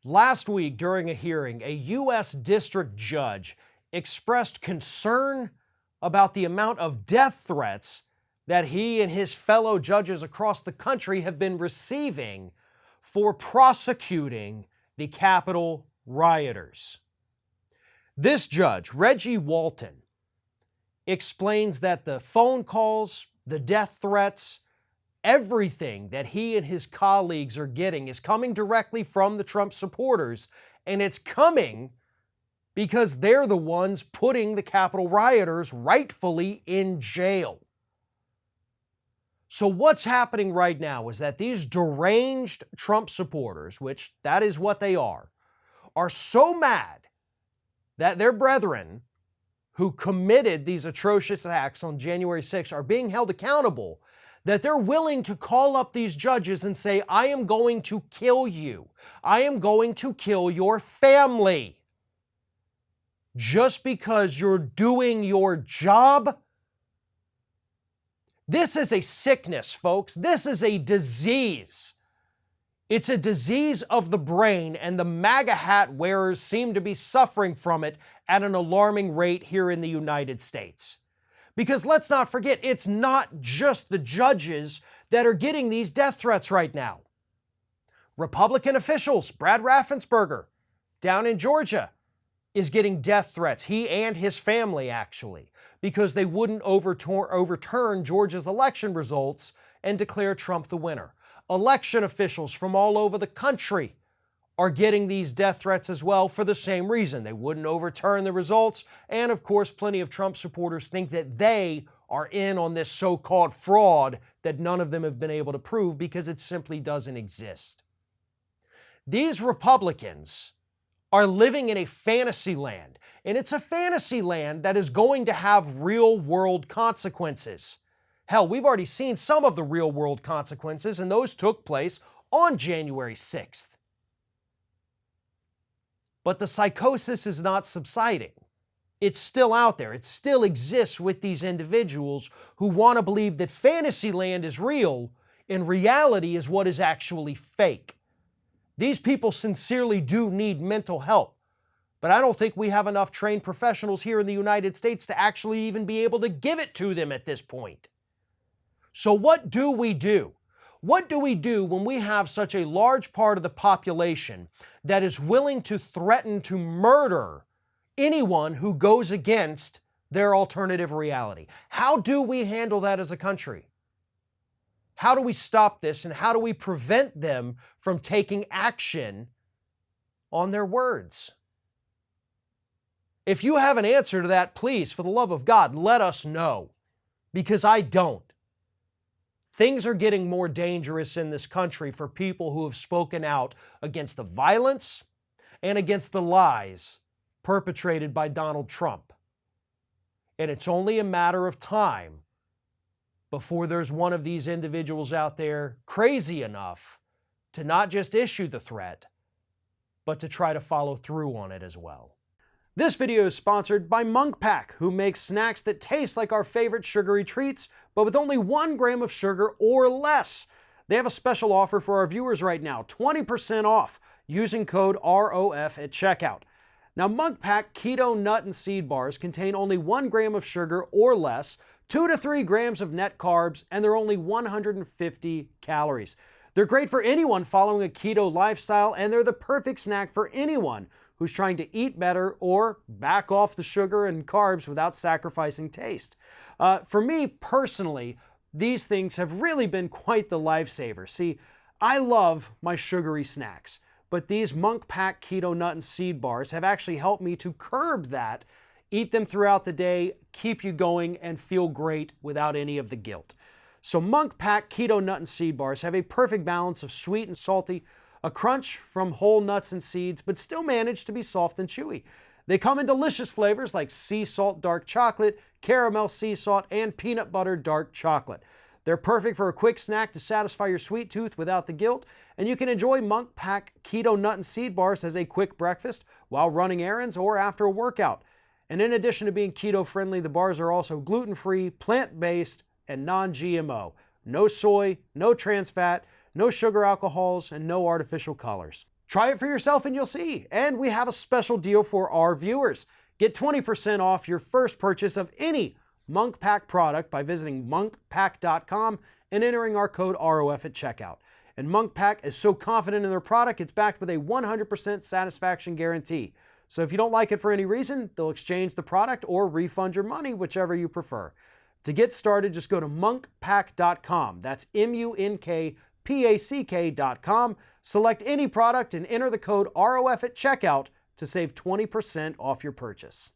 Last week, during a hearing, a U.S. district judge expressed concern about the amount of death threats that he and his fellow judges across the country have been receiving for prosecuting the Capitol rioters. This judge, Reggie Walton, explains that the phone calls, the death threats, everything that he and his colleagues are getting is coming directly from the Trump supporters, and it's coming because they're the ones putting the Capitol rioters rightfully in jail. So what's happening right now is that these deranged Trump supporters, which that is what they are so mad that their brethren who committed these atrocious acts on January 6th are being held accountable, that they're willing to call up these judges and say, I am going to kill you. I am going to kill your family. Just because you're doing your job? This is a sickness, folks. This is a disease. It's a disease of the brain, and the MAGA hat wearers seem to be suffering from it at an alarming rate here in the United States. Because let's not forget, it's not just the judges that are getting these death threats right now. Republican officials, Brad Raffensperger, down in Georgia, is getting death threats. He and his family, actually, because they wouldn't overturn Georgia's election results and declare Trump the winner. Election officials from all over the country are getting these death threats as well for the same reason. They wouldn't overturn the results. And of course, plenty of Trump supporters think that they are in on this so-called fraud that none of them have been able to prove because it simply doesn't exist. These Republicans are living in a fantasy land, and it's a fantasy land that is going to have real-world consequences. Hell, we've already seen some of the real-world consequences, and those took place on January 6th. But the psychosis is not subsiding. It's still out there. It still exists with these individuals who want to believe that fantasy land is real and reality is what is actually fake. These people sincerely do need mental help, but I don't think we have enough trained professionals here in the United States to actually even be able to give it to them at this point. So what do we do? What do we do when we have such a large part of the population that is willing to threaten to murder anyone who goes against their alternative reality? How do we handle that as a country? How do we stop this, and how do we prevent them from taking action on their words? If you have an answer to that, please, for the love of God, let us know, because I don't. Things are getting more dangerous in this country for people who have spoken out against the violence and against the lies perpetrated by Donald Trump. And it's only a matter of time before there's one of these individuals out there crazy enough to not just issue the threat, but to try to follow through on it as well. This video is sponsored by Munk Pack, who makes snacks that taste like our favorite sugary treats, but with only 1 gram of sugar or less. They have a special offer for our viewers right now, 20% off using code ROF at checkout. Now, Munk Pack Keto Nut and Seed Bars contain only 1 gram of sugar or less, 2 to 3 grams of net carbs, and they're only 150 calories. They're great for anyone following a keto lifestyle, and they're the perfect snack for anyone who's trying to eat better or back off the sugar and carbs without sacrificing taste. For me personally, these things have really been quite the lifesaver. See, I love my sugary snacks, but these Munk Pack Keto Nut and Seed Bars have actually helped me to curb that, eat them throughout the day, keep you going, and feel great without any of the guilt. So Munk Pack Keto Nut and Seed Bars have a perfect balance of sweet and salty, a crunch from whole nuts and seeds, but still manage to be soft and chewy. They come in delicious flavors like sea salt dark chocolate, caramel sea salt, and peanut butter dark chocolate. They're perfect for a quick snack to satisfy your sweet tooth without the guilt, and you can enjoy Munk Pack Keto Nut and Seed Bars as a quick breakfast while running errands or after a workout. And in addition to being keto friendly, the bars are also gluten-free, plant-based, and non-GMO. No soy, no trans fat, no sugar alcohols, and no artificial colors. Try it for yourself and you'll see. And we have a special deal for our viewers. Get 20% off your first purchase of any Munk Pack product by visiting monkpack.com and entering our code ROF at checkout. And Munk Pack is so confident in their product, it's backed with a 100% satisfaction guarantee. So if you don't like it for any reason, they'll exchange the product or refund your money, whichever you prefer. To get started, just go to monkpack.com. That's MUNKPACK.com. Select any product and enter the code ROF at checkout to save 20% off your purchase.